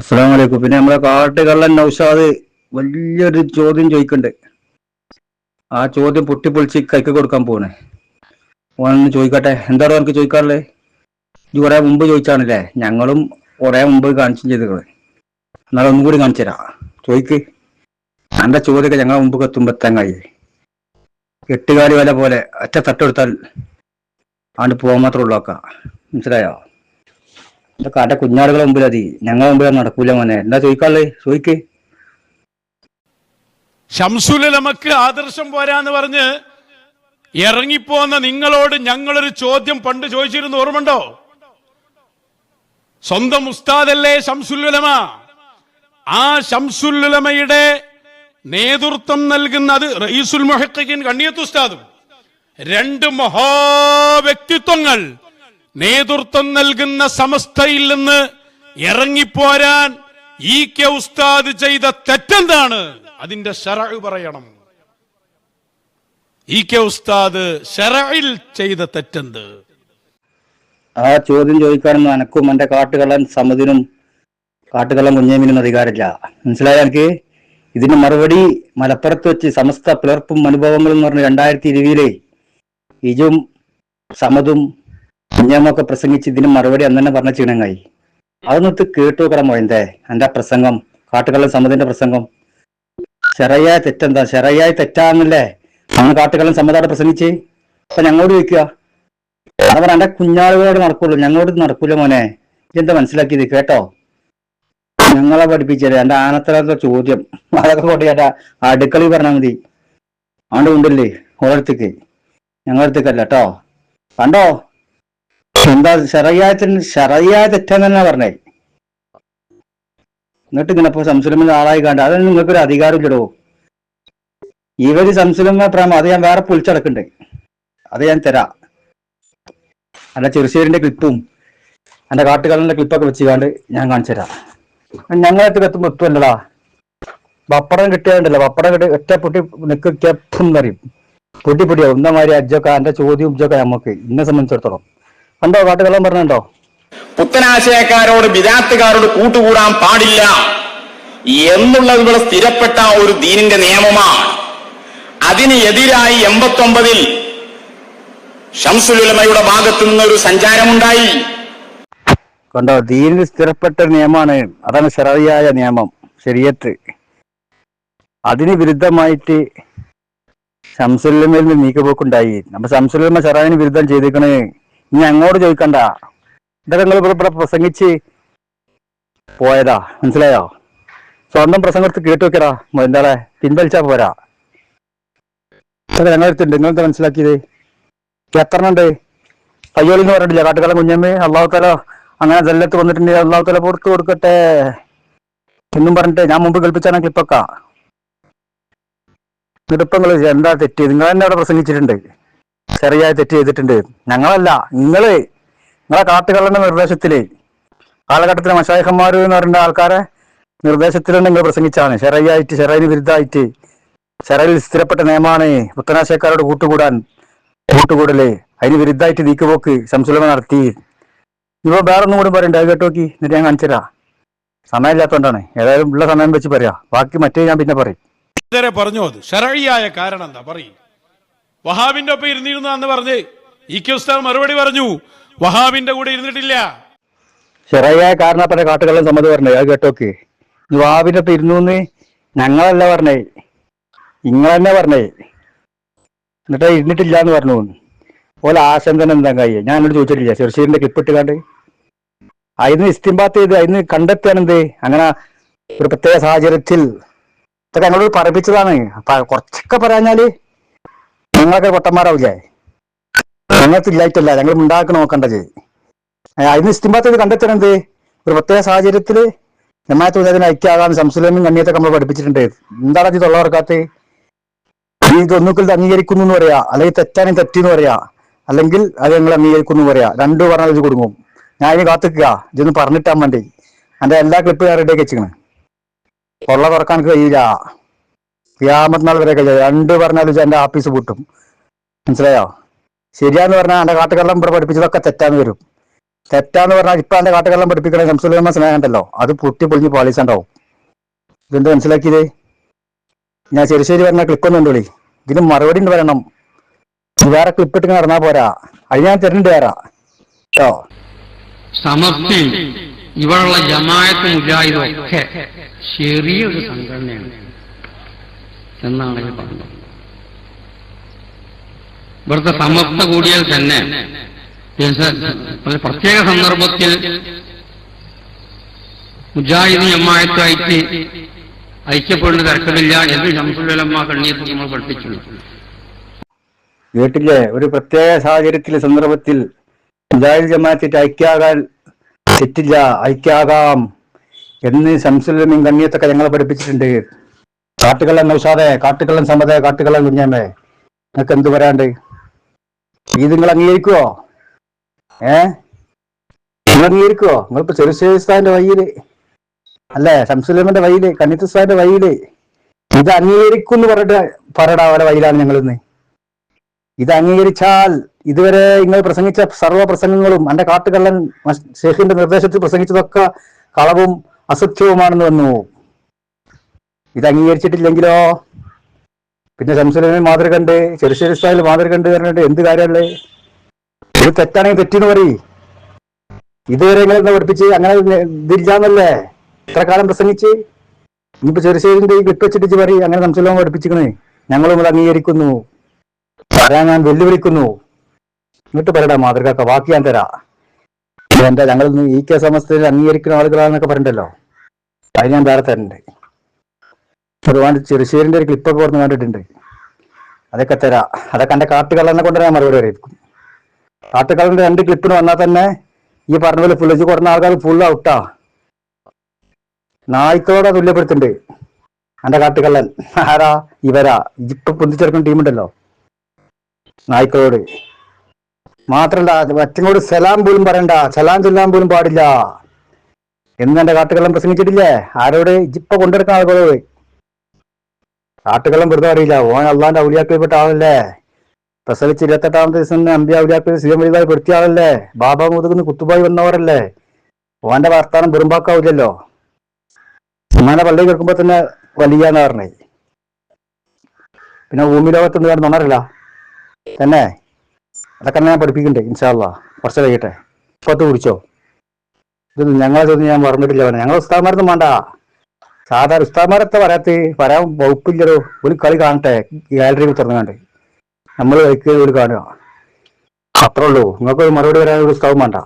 അസ്സലാമു അലൈക്കും. പിന്നെ നമ്മളെ കാട്ടുകള്ളൻ നൗഷാദ് വലിയൊരു ചോദ്യം ചോദിക്കണ്ട്. ആ ചോദ്യം പൊട്ടിപ്പൊളിച്ച് കൈക്ക് കൊടുക്കാൻ പോണേ. ഓനൊന്ന് ചോദിക്കട്ടെ. എന്താണ് എനിക്ക് ചോദിക്കാറുള്ളത്? ഇത് കുറെ മുമ്പ് ചോദിച്ചാണല്ലേ? ഞങ്ങളും കുറെ മുമ്പ് കാണിച്ചും ചെയ്തത്. എന്നാലും ഒന്നും കൂടി കാണിച്ചു തരാം. ചോദിക്ക്. എന്റെ ചോദ്യമൊക്കെ ഞങ്ങളെ മുമ്പ് എത്തുമ്പെത്താൻ കഴിയേ. എട്ടുകാലി വില പോലെ ഒറ്റ തട്ടെടുത്താൽ ആണ്ട് പോകാൻ മാത്രമേ ഉള്ളൂക്ക. മനസ്സിലായോ? ഇതൊക്കെ അന്റെ കുഞ്ഞാടുകളെ മുമ്പിൽ മതി, ഞങ്ങളെ മുമ്പിൽ നടക്കൂല മോനെ. എന്താ ചോദിക്കാനുള്ളത്? ചോദിക്ക്. ശംസുലമക്ക് ആദർശം പോരാന്ന് പറഞ്ഞ് ഇറങ്ങിപ്പോന്ന നിങ്ങളോട് ഞങ്ങളൊരു ചോദ്യം പണ്ട് ചോദിച്ചിരുന്നു, ഓർമ്മണ്ടോ? സ്വന്തം ഉസ്താദല്ലേ ശംസുലുലമ? ആ ശംസുലുലമയുടെ നേതൃത്വം നൽകുന്നത് റഈസുൽ മുഹഖഖീൻ കണ്ണിയത്ത് ഉസ്താദും രണ്ട് മഹാവ്യക്തിത്വങ്ങൾ നേതൃത്വം നൽകുന്ന സമസ്തയിൽ നിന്ന് ഇറങ്ങിപ്പോരാൻ ഈ കെ ഉസ്താദ് ചെയ്ത തെറ്റെന്താണ്? അതിന്റെ ശറഅ് പറയണം. ഈ കെ ഉസ്താദ് ശറഇൽ ചെയ്ത തെറ്റെന്ത്? ആ ചോദ്യം ചോദിക്കാനൊന്നും എനക്കും എന്റെ കാട്ടുകള്ളൻ സമദിനും കാട്ടുകള്ളൻ കുഞ്ഞേമിനും അധികാരമില്ല. മനസ്സിലായ എനിക്ക്? ഇതിന് മറുപടി മലപ്പുറത്ത് വെച്ച് സമസ്ത പിളർപ്പും അനുഭവങ്ങളും എന്ന് പറഞ്ഞ് 2020 ഇജും സമതും കുഞ്ഞാമൊക്കെ പ്രസംഗിച്ച് ഇതിന് മറുപടി അന്ന് തന്നെ പറഞ്ഞ ചീണങ്ങായി. അതൊന്നിട്ട് കേട്ടു നോക്കണം മോയന്തേ. എന്റെ പ്രസംഗം, കാട്ടുകള്ളൻ സമതിന്റെ പ്രസംഗം. ശെറയായ തെറ്റെന്താ? ശെറയായ തെറ്റാന്നല്ലേ അന്ന് കാട്ടുകള്ളൻ സമതോടെ പ്രസംഗിച്ച്. അപ്പൊ ഞങ്ങളോട് ചോദിക്കുക, അവർ എന്റെ കുഞ്ഞാളുകളോട് നടക്കുള്ളൂ, ഞങ്ങളോട് നടക്കൂല മോനെ. ഇതെന്താ മനസ്സിലാക്കിയത്? കേട്ടോ, ഞങ്ങളെ പഠിപ്പിച്ചത് എന്റെ ആനത്തലത്തെ ചോദ്യം അതൊക്കെ കൊണ്ട് ചേട്ടാ അടുക്കളയിൽ പറഞ്ഞാൽ മതി. ആണ്ട് ഉണ്ടല്ലേ ഓരോരുത്തേക്ക്, ഞങ്ങളടുത്തേക്കല്ല കേട്ടോ. കണ്ടോ എന്താ ശെറയായ തെറ്റാന്ന് തന്നെ പറഞ്ഞേ. എന്നിട്ട് ഇങ്ങനെ ഇപ്പൊ സംസുലമിന്റെ ആളായി കണ്ട അത് നിങ്ങൾക്കൊരു അധികാരം ഇല്ലടോ. ഇവര് സംസുലമ പ്രേമ അത് ഞാൻ വേറെ പൊളിച്ചടക്കണ്ടേ, അത് ഞാൻ തരാം. അല്ല ചെറുശ്ശേരിന്റെ ക്ലിപ്പും എന്റെ കാട്ടുകാലന്റെ ക്ലിപ്പൊക്കെ വെച്ചുകാണ്ട് ഞാൻ കാണിച്ചു തരാം. ഞങ്ങളെത്തി എത്തുമ്പോ എത്തുമല്ലടാ. പപ്പടം കിട്ടിയാണ്ടല്ലോ, പപ്പടം കിട്ടി ഒറ്റ പൊട്ടി നിൽക്കും പറയും. പൊട്ടിപ്പൊടിയോ ഒന്നമാതിരി അജ്ജൊക്കെ എന്റെ ചോദ്യം ഉജ്ജൊക്കെ നമുക്ക് ഇന്നെ സംബന്ധിച്ചിടത്തോളം. കണ്ടോ കാട്ടുകള്ളം പറഞ്ഞോ? പുത്തനാശയക്കാരോട് ബിദാത്തുകാരോട് കൂട്ടുകൂടാൻ പാടില്ല എന്നുള്ളത് ഇവിടെ സ്ഥിരപ്പെട്ട ഒരു ദീനിന്റെ നിയമമാണ്. അതിന് എതിരായി 89-ൽ ശംസുലുലമയുടെ ഭാഗത്തു നിന്നൊരു സഞ്ചാരമുണ്ടായി. കണ്ടോ, ദീനിൽ സ്ഥിരപ്പെട്ട നിയമമാണ്. അതാണ് ശറഇയായ നിയമം, ശരീഅത്ത്. അതിന് വിരുദ്ധമായിട്ട് ശംസുലുലമയിൽ നിന്ന് നീക്കുപോക്കുണ്ടായി. അപ്പൊ ശംസുലുലമ ശറഇന് വിരുദ്ധം ചെയ്തേക്കണേ. ഇനി അങ്ങോട്ട് ചോദിക്കണ്ട. ഇതൊക്കെ നിങ്ങൾ ഇവിടെ പ്രസംഗിച്ച് പോയതാ, മനസ്സിലായോ? സ്വന്തം പ്രസംഗത്ത് കേട്ടു വെക്കടാ. എന്താളെ പിൻവലിച്ചാ പോരാ. ഞങ്ങളെടുത്തുണ്ട്. നിങ്ങളെന്താ മനസ്സിലാക്കിയത്? എത്രണ്ണുണ്ട്? പയ്യോളി എന്ന് പറഞ്ഞിട്ടില്ല കാട്ടുകാലം കുഞ്ഞമ്മ? അള്ളാഹു തആല അങ്ങനെ ജല്ലത്ത് വന്നിട്ടുണ്ടെങ്കിൽ അള്ളാഹു തആല പുറത്തു കൊടുക്കട്ടെ എന്നും പറഞ്ഞിട്ട് ഞാൻ മുമ്പ് കേൾപ്പിച്ചാണ് ക്ലിപ്പൊക്കെ. എന്നിട്ടിപ്പങ്ങൾ എന്താ തെറ്റ്? നിങ്ങൾ തന്നെ അവിടെ പ്രസംഗിച്ചിട്ടുണ്ട്, ശെറയായ തെറ്റ് ചെയ്തിട്ടുണ്ട്. ഞങ്ങളല്ല, നിങ്ങളെ കാട്ടുകള്ളന്റെ നിർദ്ദേശത്തില് കാലഘട്ടത്തിലെ മശായിഖന്മാര് എന്ന് പറയുന്ന ആൾക്കാരെ നിർദ്ദേശത്തിലാണ് നിങ്ങൾ പ്രസംഗിച്ചാണ്. ശെറയായിട്ട്, ശെറയിന് വിരുദ്ധമായിട്ട്, ശെറയിൽ സ്ഥിരപ്പെട്ട നിയമമാണ് പുത്തനാശയക്കാരോട് കൂട്ടുകൂടല്. അതിന് വിരുദ്ധമായിട്ട് നീക്കുപോക്ക് ശംസുലമ നടത്തി. ഇപ്പൊ വേറൊന്നും കൂടി പറയണ്ട, അത് കേട്ടോക്കി. എന്നിട്ട് ഞാൻ കാണിച്ചുതരാം. സമയമില്ലാത്തോണ്ടാണ്, ഏതായാലും ഉള്ള സമയം വെച്ച് പറയാ. ബാക്കി മറ്റേ ഞാൻ പിന്നെ പറയും. പറഞ്ഞു അത് ശറഇയായ കാരണം എന്താ പറയും? വഹാബിന്റെ ഒപ്പം ഇരുന്നിരുന്നു എന്ന് പറഞ്ഞ് ഈ കെ ഉസ്താദ് മറുപടി പറഞ്ഞു, വഹാബിന്റെ കൂടെ ഇരുന്നിട്ടില്ല. ശെറയായ കാരണം പറഞ്ഞ കാട്ടുകള്ളൻ സമ്മതി പറഞ്ഞേ, അത് കേട്ടോക്ക്. വഹാബിന്റെ ഒപ്പം ഇരുന്നു ഞങ്ങളല്ല പറഞ്ഞേ, ഇങ്ങളെന്നെ പറഞ്ഞേ. എന്നിട്ട് ഇരുന്നിട്ടില്ല എന്ന് പറഞ്ഞു. ഓല ആശങ്കൻ എന്താ കഴിയ? ഞാൻ എന്നോട് ചോദിച്ചിട്ടില്ല ചെറുശ്ശേരിന്റെ ക്ലിപ്പിട്ടുകാണ്ട് അതിന് ഇസ്തിംബാത്ത് ചെയ്ത് അതിന് കണ്ടെത്താനെന്ത്? അങ്ങനെ ഒരു പ്രത്യേക സാഹചര്യത്തിൽ ഇതൊക്കെ എന്നോട് പറയിപ്പിച്ചതാണ്. കുറച്ചൊക്കെ പറയാഞ്ഞാല് ഞങ്ങളൊക്കെ പൊട്ടന്മാരാവില്ലേ? ഞങ്ങൾക്ക് ഇല്ലായിട്ടല്ല, ഞങ്ങൾ ഉണ്ടാക്കി നോക്കണ്ടത്. അതിന് ഇസ്തിംബാത്ത് ചെയ്ത് കണ്ടെത്താനെന്ത്? ഒരു പ്രത്യേക സാഹചര്യത്തില് ജമാഅത്ത് ഉലമാഅത്തിന് ഐക്യാകാൻ ശംസുലമയും കണ്ണിയത്തൊക്കെ നമ്മൾ പഠിപ്പിച്ചിട്ടുണ്ട്. എന്താണ് ഇത് തൊള്ളവർക്കാത്ത? ഇതൊന്നുകിൽ അംഗീകരിക്കുന്നു എന്ന് പറയാ, അല്ലെങ്കിൽ തെറ്റാനും തെറ്റിന്ന് പറയാ, അല്ലെങ്കിൽ അത് ഞങ്ങൾ അംഗീകരിക്കുന്നു പറയാ. രണ്ടു പറഞ്ഞാൽ ഇത് കൊടുക്കും. ഞാൻ ഇതിന് കാത്തിക്കുക, ഇതൊന്ന് പറഞ്ഞിട്ടാൻ വേണ്ടി. എന്റെ എല്ലാ ക്ലിപ്പും ഞാൻ റെഡിയാക്കി വെച്ചിക്കണ്. കൊള്ള തുറക്കാൻ കഴിയില്ല, ഖിയാമത്ത് നാൾ വരെ കഴിയില്ല. രണ്ട് പറഞ്ഞാലും എന്റെ ആഫീസ് പൂട്ടും. മനസ്സിലായോ? ശരിയാന്ന് പറഞ്ഞാൽ എന്റെ കാട്ടുകള്ളം ഇവിടെ പഠിപ്പിച്ചതൊക്കെ തെറ്റാന്ന് വരും. തെറ്റാന്ന് പറഞ്ഞാൽ ഇപ്പൊ എന്റെ കാട്ടുകള്ളം പഠിപ്പിക്കണ സംസ്കൃത സ്നേഹം ഉണ്ടല്ലോ, അത് പൊട്ടി പൊളിഞ്ഞ് പാളിച്ചുണ്ടാവും. ഇതെന്ത് മനസ്സിലാക്കിയത്? ഞാൻ ശരി പറഞ്ഞ ക്ലിപ്പൊന്നും ഉണ്ടോളി, ഇതിന് മറുപടി ഉണ്ട് പറയണം. വേറെ ക്ലിപ്പ് ഇട്ട് നടന്നാ പോരാ, അത് ഞാൻ തരുന്നുണ്ട് വേറെ കേട്ടോ. സമസ്തി ഇവിടെയുള്ള ജമാഅത്ത് മുജാഹിദും ഒക്കെ ചെറിയൊരു സംഘടനയാണ് എന്നാണ് ഈ പറഞ്ഞത്. ഇവിടുത്തെ സമസ്ത കൂടിയാൽ തന്നെ പ്രത്യേക സന്ദർഭത്തിൽ മുജാഹിദ് ജമാഅത്തായിട്ട് ഐക്യപ്പെടുന്ന തരക്കമില്ല എന്ന് ശംസുൽ ഉലമ കണ്ണീയത്ത് നമ്മൾ പഠിപ്പിച്ചിട്ടുണ്ട്. കേട്ടില്ലേ? ഒരു പ്രത്യേക സാഹചര്യത്തിൽ സന്ദർഭത്തിൽ മുജാഹിദ് ജമാഅത്തായിട്ട് ഐക്യാകാൻ തെറ്റില്ല, ഐക്യാകാം എന്ന് ശംസുൽ ഉലമയും കണ്ണിയത്തൊക്കെ ഞങ്ങളെ പഠിപ്പിച്ചിട്ടുണ്ട്. കാട്ടുകള്ളൻ നൗഷാദെ, കാട്ടുകള്ളൻ സമതെ, കാട്ടുകള്ളൻ കുഞ്ഞാമേ, നിങ്ങൾക്ക് എന്ത് പറയാണ്ട്? ഇത് നിങ്ങൾ അംഗീകരിക്കുവോ? നിങ്ങൾ അംഗീകരിക്കുവോ? നിങ്ങളിപ്പോ ചെറുശേഖിസ്ഥാന്റെ വഴിയില് അല്ലേ, ശംസുലമന്റെ വഴിയില്, കന്നിത്തുസ്ഥാന്റെ വഴിയില് ഇത് അംഗീകരിക്കും എന്ന് പറയടാ അവരെ വഴിയിലാണ് ഞങ്ങളിന്ന്. ഇത് അംഗീകരിച്ചാൽ ഇതുവരെ നിങ്ങൾ പ്രസംഗിച്ച സർവ്വ പ്രസംഗങ്ങളും എന്റെ കാട്ടുകള്ളൻ ഷെയ്ഖിന്റെ നിർദ്ദേശത്തിൽ പ്രസംഗിച്ചതൊക്കെ കളവും അസത്യവുമാണെന്ന് വന്നു. ഇത് അംഗീകരിച്ചിട്ടില്ലെങ്കിലോ പിന്നെ ശംസുലമൻ മാതൃക കണ്ട്, ചെറുശ്ശേരി മാതൃക കണ്ട് പറഞ്ഞിട്ട് എന്ത് കാര്യമല്ലേ? ഇത് തെറ്റാണെങ്കിൽ തെറ്റിന്ന് പറയും. ഇതുവരെ നിങ്ങൾ എന്താ പഠിപ്പിച്ച് അങ്ങനെ ഇതില്ലാന്നല്ലേ ഇത്ര കാലം പ്രസംഗിച്ച്? ഇനിയിപ്പോ ചെറുശ്ശേരിന്റെ ഈ ക്ലിപ്പ് വെച്ചിട്ട് പറയും അങ്ങനെ ശംസുലമൻ പഠിപ്പിച്ചിക്കണേ, ഞങ്ങളും അത് അംഗീകരിക്കുന്നു, പറയാൻ ഞാൻ വെല്ലുവിളിക്കുന്നു. എന്നിട്ട് പറയടാ മാതൃക, ബാക്കി ഞാൻ തരാ. എന്താ ഞങ്ങൾ ഈ കെ സമസ്തയിൽ അംഗീകരിക്കുന്ന ആളുകളാണെന്നൊക്കെ പറഞ്ഞിട്ടല്ലോ, അത് ഞാൻ വേറെ തരണ്ട്. ഒരുപാട് ചെറുശ്ശേരിന്റെ ഒരു ക്ലിപ്പൊക്കെ പുറത്ത് കണ്ടിട്ടുണ്ട്, അതൊക്കെ തരാ. അതൊക്കെ എന്റെ കാട്ടുകള്ളനെ കൊണ്ട് ഞാൻ മറുപടി അറിയിക്കും. കാട്ടുകള്ളന്റെ 2 ക്ലിപ്പിന് വന്നാൽ തന്നെ ഈ പറഞ്ഞ പോലെ ഫുള്ള് കുറഞ്ഞ ആൾക്കാർ ഫുള്ള് ഔട്ടാ. നായ്ക്കളോടെ തുല്യപ്പെടുത്തുന്നുണ്ട് എന്റെ കാട്ടുകള്ളൻ. ആരാ? ഇവരാ. ഇപ്പൊ പൊന്തിച്ചെടുക്കുന്ന ടീമുണ്ടല്ലോ, നായ്ക്കളോട് മാത്രല്ല മറ്റങ്ങോട് സലാം പോലും പറയണ്ട, സലാം ചൊല്ലാൻ പോലും പാടില്ല എന്ന് എന്റെ കാട്ടുകള്ളൻ പ്രസംഗിച്ചിട്ടില്ലേ? ആരോട്? ഇപ്പൊ കൊണ്ടെടുക്കുന്ന ആളുകളോട്. കാട്ടുകള്ളം വെറുതെ അറിയില്ല, ഓൻ അള്ളാന്റെ ഔലിയാക്കൽപ്പെട്ട ആളല്ലേ, പ്രസവിച്ച് 28-ാമത്തെ ദിവസം അമ്പിയ ഔലിയാക്കൾ സ്വയം വലുതായി പെടുത്തിയ ആളല്ലേ, ബാബ മുതുകുന്ന് കുത്തുബായി വന്നവരല്ലേ. ഓന്റെ വർത്താനം വെറുമ്പാക്കാവില്ലല്ലോ. ഉമ്മാനെ പള്ളി കേൾക്കുമ്പോ തന്നെ വലിയാന്ന് പറഞ്ഞേ. പിന്നെ ഭൂമി ലോകത്തുനിന്ന് കാരണം നുണറില്ല തന്നെ. അതൊക്കെ ഞാൻ പഠിപ്പിക്കണ്ടേ ഇൻഷാ അള്ളാ, കുറച്ച് കഴിയട്ടെ. ഇപ്പത്ത് കുടിച്ചോ? ഇത് ഞങ്ങളെ ചോദ്യം ഞാൻ പറഞ്ഞിട്ടില്ല. ഞങ്ങൾ ഉസ്താദ്മാരൊന്നും വേണ്ട, സാധാരണ ഉസ്താദ്മാരത്തെ പറയാൻ വകുപ്പില്ലല്ലോ. ഒരു കളി കാണട്ടെ, ഗാലറി തുറന്നുകാണ്ട് നമ്മൾ കളിക്കുക ഒരു കാണുക, അത്രേ ഉള്ളൂ. നിങ്ങൾക്ക് മറുപടി വരാൻ ഒരു ഉസ്താവും വേണ്ട.